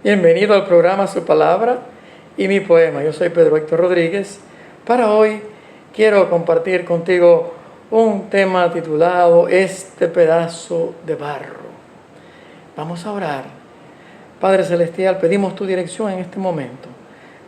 Bienvenido al programa Su Palabra y mi poema. Yo soy Pedro Héctor Rodríguez. Para hoy quiero compartir contigo un tema titulado Este pedazo de barro. Vamos a orar. Padre Celestial, pedimos tu dirección en este momento.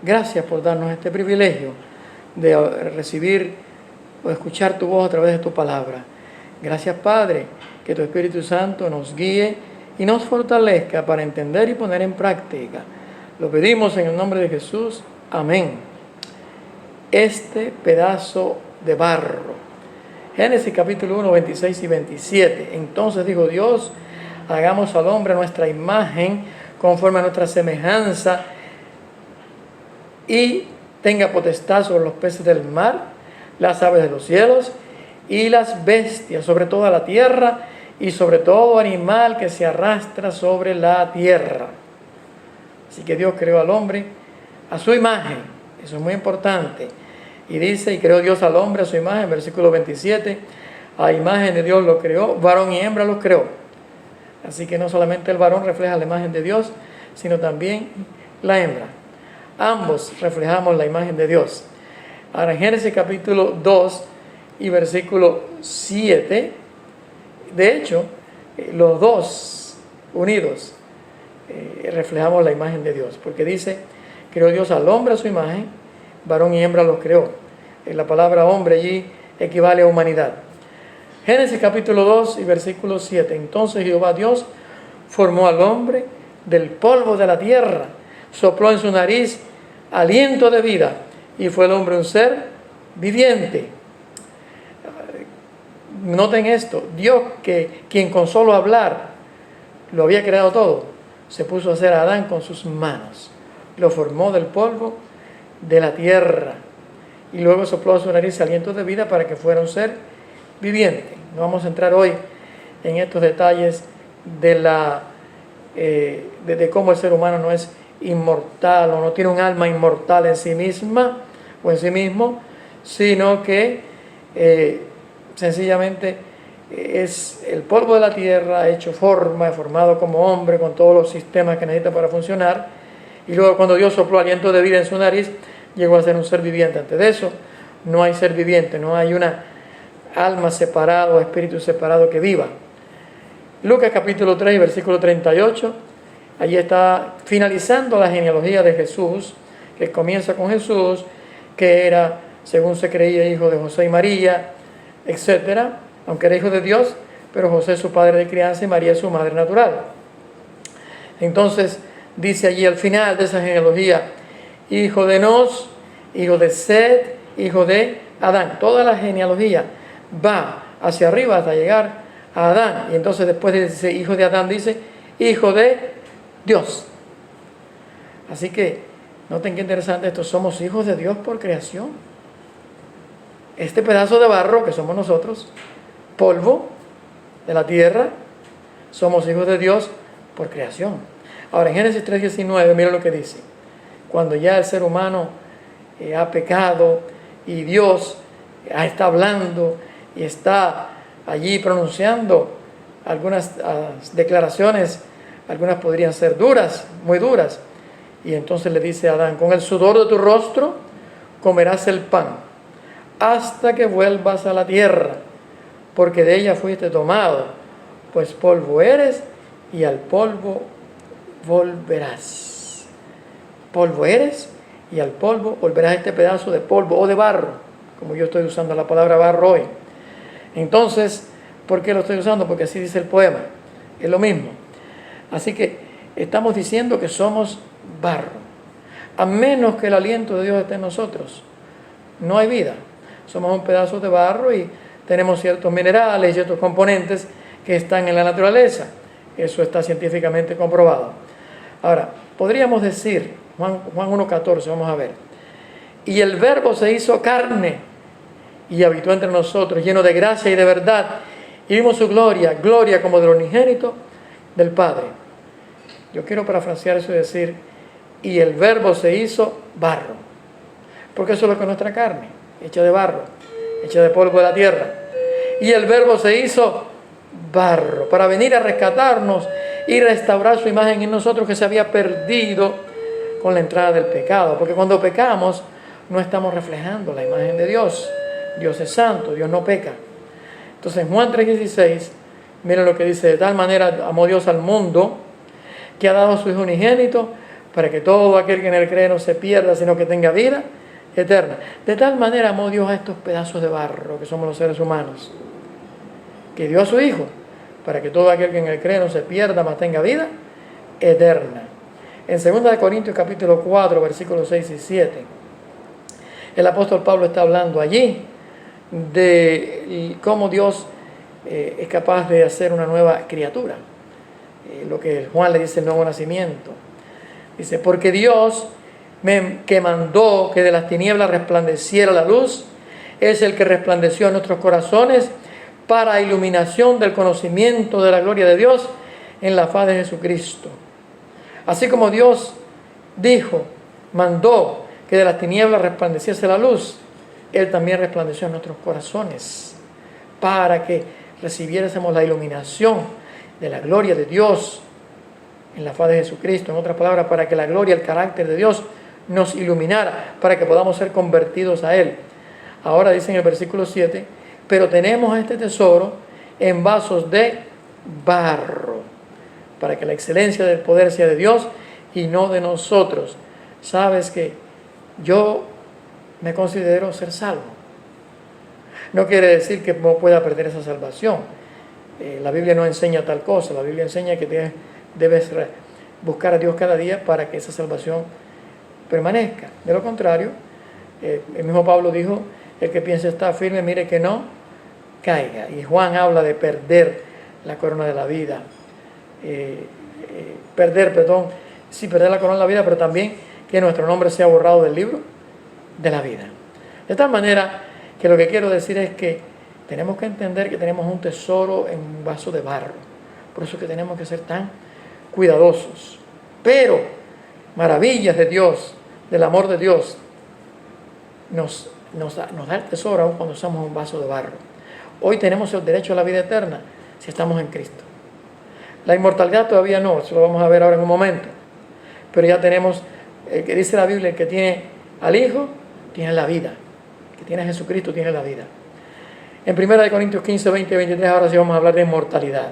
Gracias por darnos este privilegio de recibir o escuchar tu voz a través de tu palabra. Gracias, Padre, que tu Espíritu Santo nos guíe y nos fortalezca para entender y poner en práctica. Lo pedimos en el nombre de Jesús. Amén. Este pedazo de barro. Génesis capítulo 1, 26 y 27. Entonces dijo Dios, hagamos al hombre a nuestra imagen, conforme a nuestra semejanza, y tenga potestad sobre los peces del mar, las aves de los cielos y las bestias, sobre toda la tierra, y sobre todo animal que se arrastra sobre la tierra. Así que Dios creó al hombre a su imagen. Eso es muy importante. Y dice, y creó Dios al hombre a su imagen, versículo 27, a imagen de Dios lo creó, varón y hembra los creó. Así que no solamente el varón refleja la imagen de Dios, sino también la hembra. Ambos reflejamos la imagen de Dios. Ahora en Génesis capítulo 2 y versículo 7, de hecho, los dos unidos reflejamos la imagen de Dios, porque dice, creó Dios al hombre a su imagen, varón y hembra los creó. La palabra hombre allí equivale a humanidad. Génesis capítulo 2 y versículo 7, entonces Jehová Dios formó al hombre del polvo de la tierra, sopló en su nariz aliento de vida, y fue el hombre un ser viviente. Noten esto, Dios, quien con solo hablar lo había creado todo, se puso a hacer a Adán con sus manos, lo formó del polvo de la tierra y luego sopló a su nariz aliento de vida para que fuera un ser viviente. No vamos a entrar hoy en estos detalles de cómo el ser humano no es inmortal o no tiene un alma inmortal en sí misma o en sí mismo, sino que sencillamente es el polvo de la tierra hecho forma, formado como hombre con todos los sistemas que necesita para funcionar, y luego cuando Dios sopló aliento de vida en su nariz llegó a ser un ser viviente. Antes de eso no hay ser viviente, no hay una alma separada o espíritu separado que viva. Lucas capítulo 3 versículo 38, allí está finalizando la genealogía de Jesús, que comienza con Jesús, que era, según se creía, hijo de José y María, etcétera, aunque era hijo de Dios, pero José es su padre de crianza y María es su madre natural. Entonces dice allí al final de esa genealogía, hijo de Enos, hijo de Set, hijo de Adán. Toda la genealogía va hacia arriba hasta llegar a Adán, y entonces después de ese hijo de Adán dice hijo de Dios. Así que noten qué interesante esto, somos hijos de Dios por creación. Este pedazo de barro que somos nosotros, polvo de la tierra, somos hijos de Dios por creación. Ahora en Génesis 3:19, mira lo que dice. Cuando ya el ser humano ha pecado y Dios está hablando y está allí pronunciando algunas declaraciones, algunas podrían ser duras, muy duras. Y entonces le dice a Adán, con el sudor de tu rostro comerás el pan, hasta que vuelvas a la tierra, porque de ella fuiste tomado, pues polvo eres y al polvo volverás. Polvo eres y al polvo volverás. Este pedazo de polvo o de barro, como yo estoy usando la palabra barro hoy. Entonces, ¿por qué lo estoy usando? Porque así dice el poema, es lo mismo. Así que estamos diciendo que somos barro. A menos que el aliento de Dios esté en nosotros, no hay vida. Somos un pedazo de barro y tenemos ciertos minerales y ciertos componentes que están en la naturaleza. Eso está científicamente comprobado. Ahora, podríamos decir, Juan 1:14, vamos a ver. Y el Verbo se hizo carne y habitó entre nosotros, lleno de gracia y de verdad. Y vimos su gloria, gloria como del unigénito del Padre. Yo quiero parafrasear eso y decir, y el Verbo se hizo barro. Porque eso es lo que es nuestra carne, hecha de barro, hecha de polvo de la tierra. Y el Verbo se hizo barro para venir a rescatarnos y restaurar su imagen en nosotros que se había perdido con la entrada del pecado. Porque cuando pecamos no estamos reflejando la imagen de Dios. Dios es santo, Dios no peca. Entonces en Juan 3:16, miren lo que dice: de tal manera amó Dios al mundo que ha dado a su Hijo unigénito para que todo aquel que en él cree no se pierda, sino que tenga vida eterna. De tal manera amó Dios a estos pedazos de barro que somos los seres humanos, que dio a su Hijo para que todo aquel que en él cree no se pierda, mas tenga vida eterna. En 2 Corintios capítulo 4, versículos 6 y 7, el apóstol Pablo está hablando allí de cómo Dios es capaz de hacer una nueva criatura, lo que Juan le dice el nuevo nacimiento. Dice: porque Dios que mandó que de las tinieblas resplandeciera la luz, es el que resplandeció en nuestros corazones para iluminación del conocimiento de la gloria de Dios en la faz de Jesucristo. Así como Dios mandó que de las tinieblas resplandeciese la luz, Él también resplandeció en nuestros corazones para que recibiésemos la iluminación de la gloria de Dios en la faz de Jesucristo. En otras palabras, para que la gloria, el carácter de Dios nos iluminara, para que podamos ser convertidos a Él. Ahora dice en el versículo 7: pero tenemos este tesoro en vasos de barro, para que la excelencia del poder sea de Dios y no de nosotros. Sabes que yo me considero ser salvo. No quiere decir que no pueda perder esa salvación. La Biblia no enseña tal cosa. La Biblia enseña que debes buscar a Dios cada día para que esa salvación permanezca. De lo contrario, el mismo Pablo dijo: el que piense estar firme, mire que no caiga. Y Juan habla de perder la corona de la vida. Perder la corona de la vida, pero también que nuestro nombre sea borrado del libro de la vida. De tal manera que lo que quiero decir es que tenemos que entender que tenemos un tesoro en un vaso de barro. Por eso es que tenemos que ser tan cuidadosos. Pero maravillas de Dios, del amor de Dios, nos da el tesoro aún cuando somos un vaso de barro. Hoy tenemos el derecho a la vida eterna si estamos en Cristo. La inmortalidad todavía no, eso lo vamos a ver ahora en un momento. Pero ya tenemos, el que dice la Biblia, el que tiene al Hijo, tiene la vida. El que tiene a Jesucristo tiene la vida. En 1 Corintios 15, 20 y 23, ahora sí vamos a hablar de inmortalidad.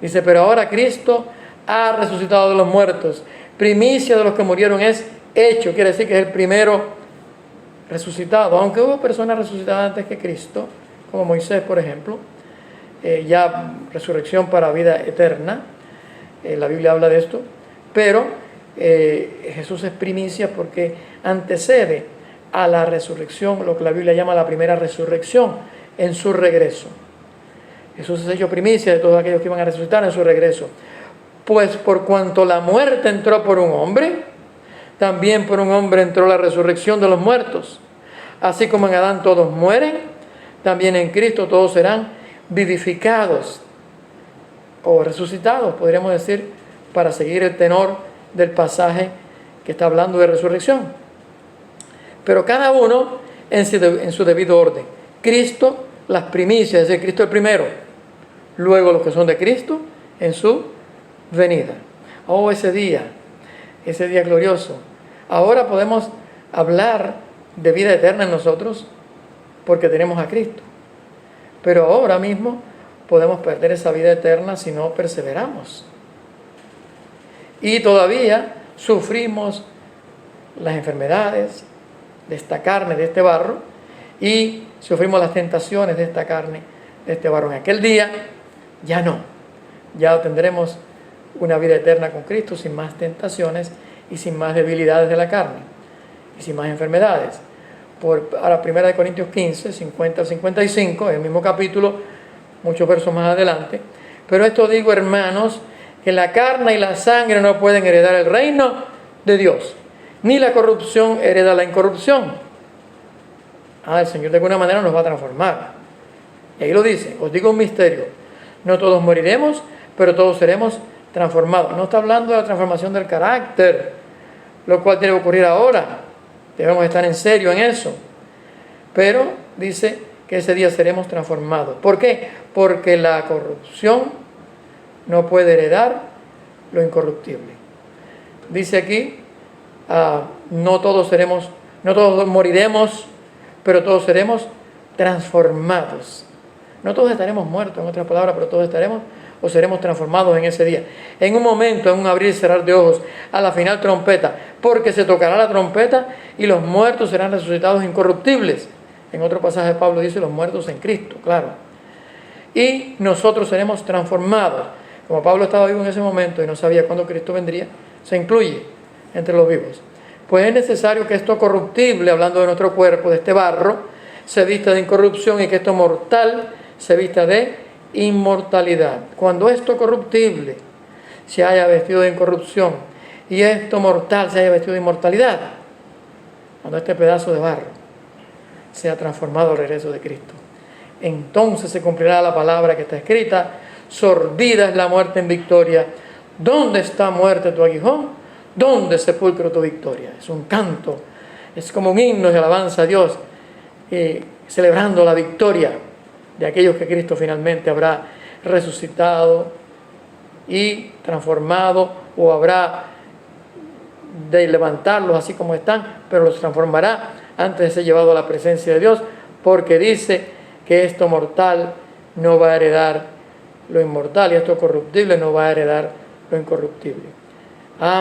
Dice: pero ahora Cristo ha resucitado de los muertos. Primicia de los que murieron es hecho. Quiere decir que es el primero resucitado. Aunque hubo personas resucitadas antes que Cristo, como Moisés, por ejemplo, ya resurrección para vida eterna. La Biblia habla de esto. Pero Jesús es primicia porque antecede a la resurrección, lo que la Biblia llama la primera resurrección, en su regreso. Jesús es hecho primicia de todos aquellos que iban a resucitar en su regreso. Pues por cuanto la muerte entró por un hombre, también por un hombre entró la resurrección de los muertos. Así como en Adán todos mueren, también en Cristo todos serán vivificados o resucitados, podríamos decir, para seguir el tenor del pasaje que está hablando de resurrección. Pero cada uno en su debido orden. Cristo, las primicias, es decir, Cristo el primero. Luego los que son de Cristo en su venida. Oh, ese día glorioso. Ahora podemos hablar de vida eterna en nosotros porque tenemos a Cristo. Pero ahora mismo podemos perder esa vida eterna si no perseveramos. Y todavía sufrimos las enfermedades de esta carne, de este barro, y sufrimos las tentaciones de esta carne, de este barro. En aquel día ya no. Ya tendremos una vida eterna con Cristo sin más tentaciones y sin más debilidades de la carne y sin más enfermedades. Ahora 1 Corintios 15, 50 al 55, el mismo capítulo, muchos versos más adelante. Pero esto digo, hermanos, que la carne y la sangre no pueden heredar el reino de Dios, ni la corrupción hereda la incorrupción. El Señor de alguna manera nos va a transformar. Y ahí lo dice: os digo un misterio, no todos moriremos, pero todos seremos transformados. No está hablando de la transformación del carácter, lo cual tiene que ocurrir ahora. Debemos estar en serio en eso. Pero dice que ese día seremos transformados. ¿Por qué? Porque la corrupción no puede heredar lo incorruptible. Dice aquí, no todos moriremos, pero todos seremos transformados. No todos estaremos muertos, en otras palabras, pero todos estaremos o seremos transformados en ese día. En un momento, en un abrir y cerrar de ojos, a la final trompeta, porque se tocará la trompeta y los muertos serán resucitados incorruptibles. En otro pasaje Pablo dice los muertos en Cristo, claro. Y nosotros seremos transformados. Como Pablo estaba vivo en ese momento y no sabía cuándo Cristo vendría, se incluye entre los vivos. Pues es necesario que esto corruptible, hablando de nuestro cuerpo, de este barro, se vista de incorrupción y que esto mortal se vista de inmortalidad. Cuando esto corruptible se haya vestido de incorrupción y esto mortal se haya vestido de inmortalidad, cuando este pedazo de barro sea transformado al regreso de Cristo, entonces se cumplirá la palabra que está escrita: sordida es la muerte en victoria. ¿Dónde está, muerte, tu aguijón? ¿Dónde, sepulcro, tu victoria? Es un canto, es como un himno de alabanza a Dios, celebrando la victoria de aquellos que Cristo finalmente habrá resucitado y transformado, o habrá de levantarlos así como están, pero los transformará antes de ser llevado a la presencia de Dios, porque dice que esto mortal no va a heredar lo inmortal y esto corruptible no va a heredar lo incorruptible.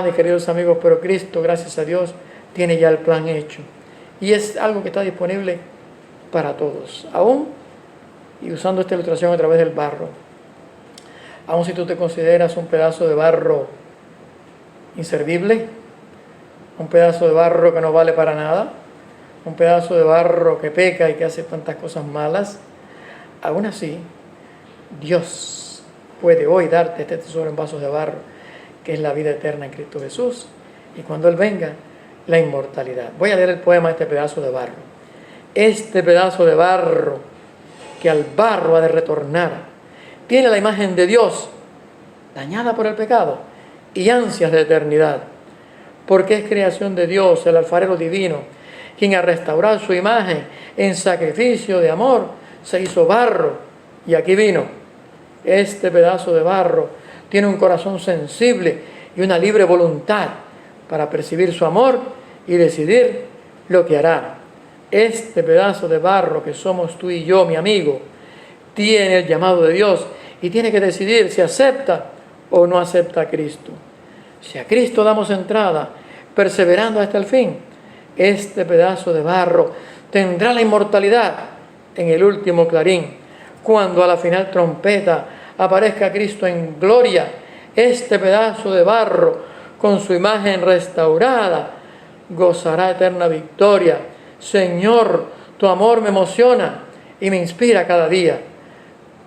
Mis queridos amigos, pero Cristo, gracias a Dios, tiene ya el plan hecho y es algo que está disponible para todos, aún y usando esta ilustración a través del barro. Aún si tú te consideras un pedazo de barro inservible, un pedazo de barro que no vale para nada, un pedazo de barro que peca y que hace tantas cosas malas, aún así Dios puede hoy darte este tesoro en vasos de barro, que es la vida eterna en Cristo Jesús, y cuando Él venga, la inmortalidad. Voy a leer el poema Este pedazo de barro. Este pedazo de barro, que al barro ha de retornar, tiene la imagen de Dios, dañada por el pecado, y ansias de eternidad, porque es creación de Dios, el alfarero divino, quien al restaurar su imagen en sacrificio de amor, se hizo barro, y aquí vino. Este pedazo de barro tiene un corazón sensible y una libre voluntad para percibir su amor y decidir lo que hará. Este pedazo de barro que somos tú y yo, mi amigo, tiene el llamado de Dios y tiene que decidir si acepta o no acepta a Cristo. Si a Cristo damos entrada, perseverando hasta el fin, este pedazo de barro tendrá la inmortalidad en el último clarín. Cuando a la final trompeta aparezca Cristo en gloria, este pedazo de barro, con su imagen restaurada, gozará eterna victoria. Señor, tu amor me emociona y me inspira cada día,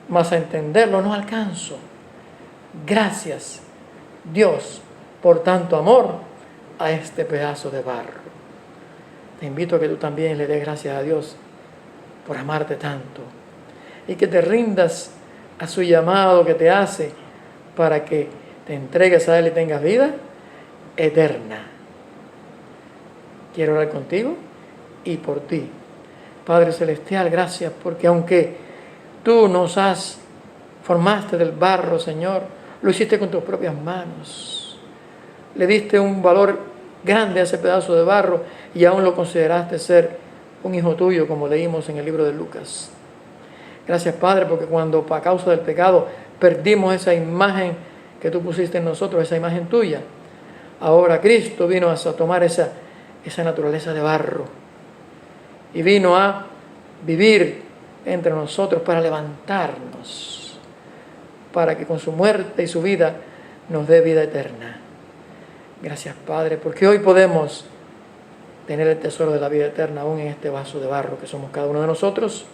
mas a entenderlo no alcanzo. Gracias, Dios, por tanto amor a este pedazo de barro. Te invito a que tú también le des gracias a Dios por amarte tanto y que te rindas a su llamado que te hace para que te entregues a Él y tengas vida eterna. Quiero orar contigo y por ti. Padre Celestial, gracias porque aunque tú formaste del barro, Señor, lo hiciste con tus propias manos. Le diste un valor grande a ese pedazo de barro y aún lo consideraste ser un hijo tuyo, como leímos en el libro de Lucas. Gracias, Padre, porque cuando a causa del pecado perdimos esa imagen que tú pusiste en nosotros, esa imagen tuya, ahora Cristo vino a tomar esa naturaleza de barro y vino a vivir entre nosotros para levantarnos, para que con su muerte y su vida nos dé vida eterna. Gracias, Padre, porque hoy podemos tener el tesoro de la vida eterna aún en este vaso de barro que somos cada uno de nosotros.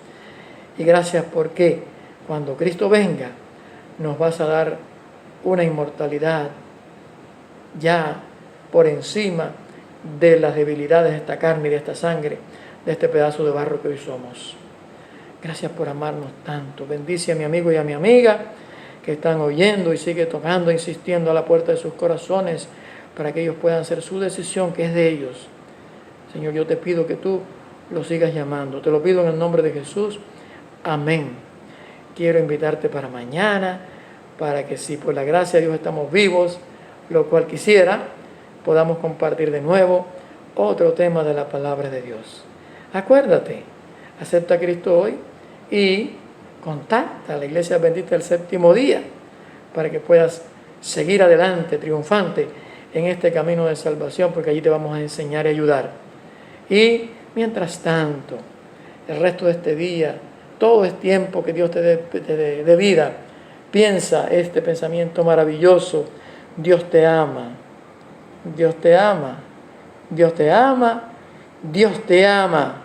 Y gracias porque cuando Cristo venga nos vas a dar una inmortalidad ya por encima de las debilidades de esta carne y de esta sangre, de este pedazo de barro que hoy somos. Gracias por amarnos tanto. Bendice a mi amigo y a mi amiga que están oyendo y sigue tocando, insistiendo a la puerta de sus corazones para que ellos puedan hacer su decisión, que es de ellos. Señor, yo te pido que tú los sigas llamando. Te lo pido en el nombre de Jesús. Amén. Quiero invitarte para mañana, para que si por la gracia de Dios estamos vivos, lo cual quisiera podamos compartir de nuevo otro tema de la palabra de Dios. Acuérdate, acepta a Cristo hoy y contacta a la Iglesia Adventista del Séptimo Día para que puedas seguir adelante, triunfante en este camino de salvación, porque allí te vamos a enseñar y ayudar. Y mientras tanto, el resto de este día, todo es tiempo que Dios te dé vida. Piensa este pensamiento maravilloso: Dios te ama, Dios te ama, Dios te ama, Dios te ama.